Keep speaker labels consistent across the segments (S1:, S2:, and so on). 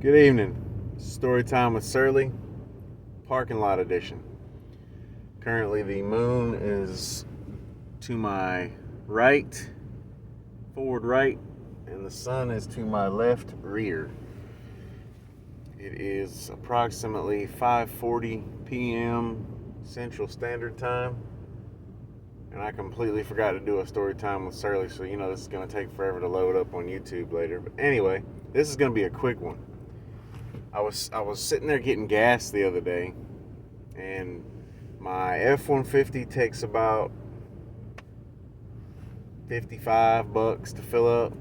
S1: Good evening. Story time with Surly, parking lot edition. Currently, the moon is to my right, forward right, and the sun is to my left rear. It is approximately 5:40 p.m. Central Standard Time, and I completely forgot to do a story time with Surly, so this is going to take forever to load up on YouTube later. But anyway, this is going to be a quick one. I was sitting there getting gas the other day, and my F-150 takes about $55 to fill up,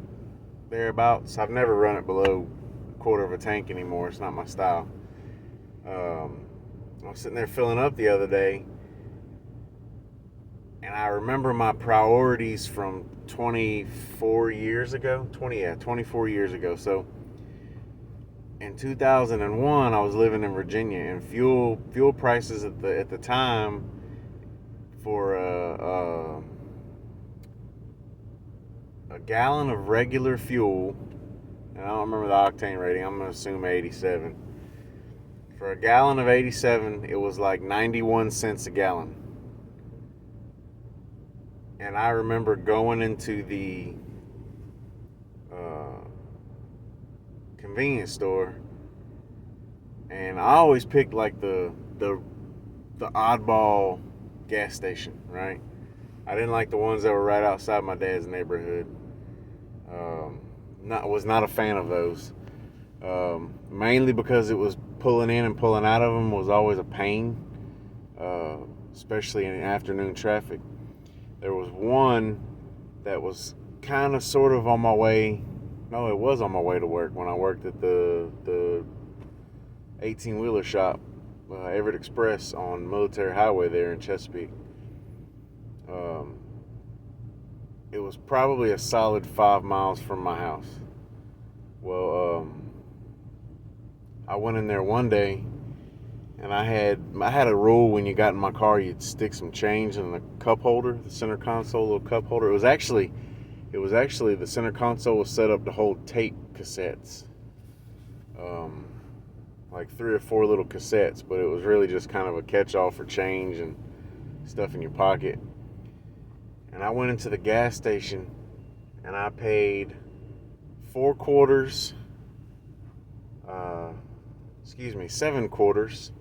S1: thereabouts. I've never run it below a quarter of a tank anymore. It's not my style. I was sitting there filling up the other day, and I remember my priorities from 24 years ago. 24 years ago. So in 2001, I was living in Virginia, and fuel prices at the time for a gallon of regular fuel, and I don't remember the octane rating. I'm gonna assume 87. For a gallon of 87, it was like 91 cents a gallon. And I remember going into the convenience store, and I always picked like the oddball gas station, right? I didn't like the ones that were right outside my dad's neighborhood. Was not a fan of those. Mainly because it was pulling in and pulling out of them was always a pain, especially in afternoon traffic. There was one that was kind of sort of on my way. No, it was on my way to work when I worked at the 18-wheeler shop, Everett Express on Military Highway there in Chesapeake. It was probably a solid 5 miles from my house. Well, I went in there one day, and I had a rule: when you got in my car, you'd stick some change in the cup holder, the center console little cup holder. It was actually the center console was set up to hold tape cassettes, like 3 or 4 little cassettes, but it was really just kind of a catch-all for change and stuff in your pocket. And I went into the gas station, and I paid 4 quarters, 7 quarters,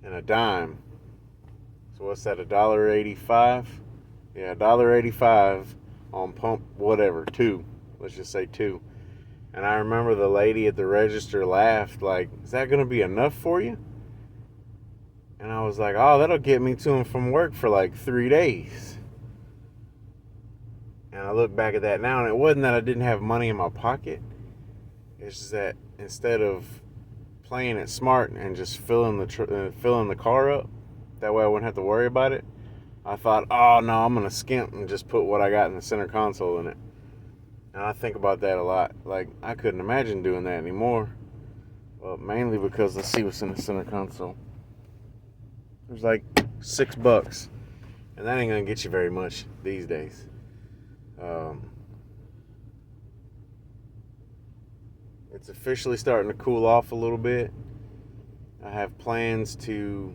S1: and a dime. So what's that, $1.85? Yeah, $1.85 on pump whatever, 2. Let's just say 2. And I remember the lady at the register laughed like, "Is that going to be enough for you?" And I was like, "Oh, that'll get me to and from work for like 3 days." And I look back at that now, and it wasn't that I didn't have money in my pocket. It's just that instead of playing it smart and just filling the car up, that way I wouldn't have to worry about it, I thought, oh no, I'm gonna skimp and just put what I got in the center console in it. And I think about that a lot. Like, I couldn't imagine doing that anymore. Well, mainly because let's see what's in the center console. There's like $6, and that ain't gonna get you very much these days. It's officially starting to cool off a little bit. I have plans to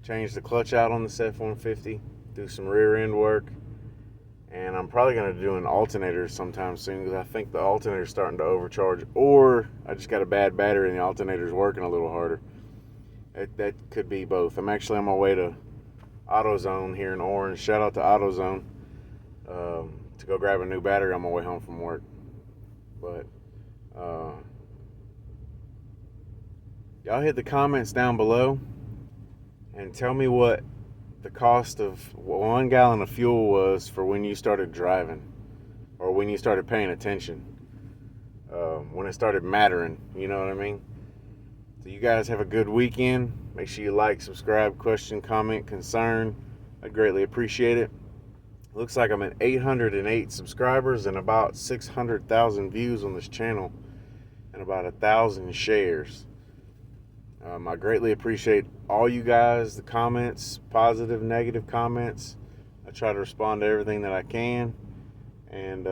S1: change the clutch out on this F-150, do some rear end work, and I'm probably going to do an alternator sometime soon, because I think the alternator is starting to overcharge, or I just got a bad battery and the alternator is working a little harder. That could be both. I'm actually on my way to AutoZone here in Orange. Shout out to AutoZone, to go grab a new battery on my way home from work. But y'all hit the comments down below and tell me what the cost of 1 gallon of fuel was for when you started driving, or when you started paying attention, when it started mattering, you know what I mean? So you guys have a good weekend. Make sure you like, subscribe, question, comment, concern. I'd greatly appreciate it. Looks like I'm at 808 subscribers and about 600,000 views on this channel, and about 1,000 shares. I greatly appreciate all you guys, the comments, positive, negative comments. I try to respond to everything that I can. And,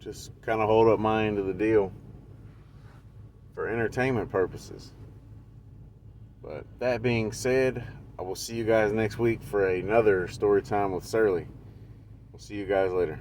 S1: just kind of hold up my end of the deal for entertainment purposes. But that being said, I will see you guys next week for another story time with Surly. We'll see you guys later.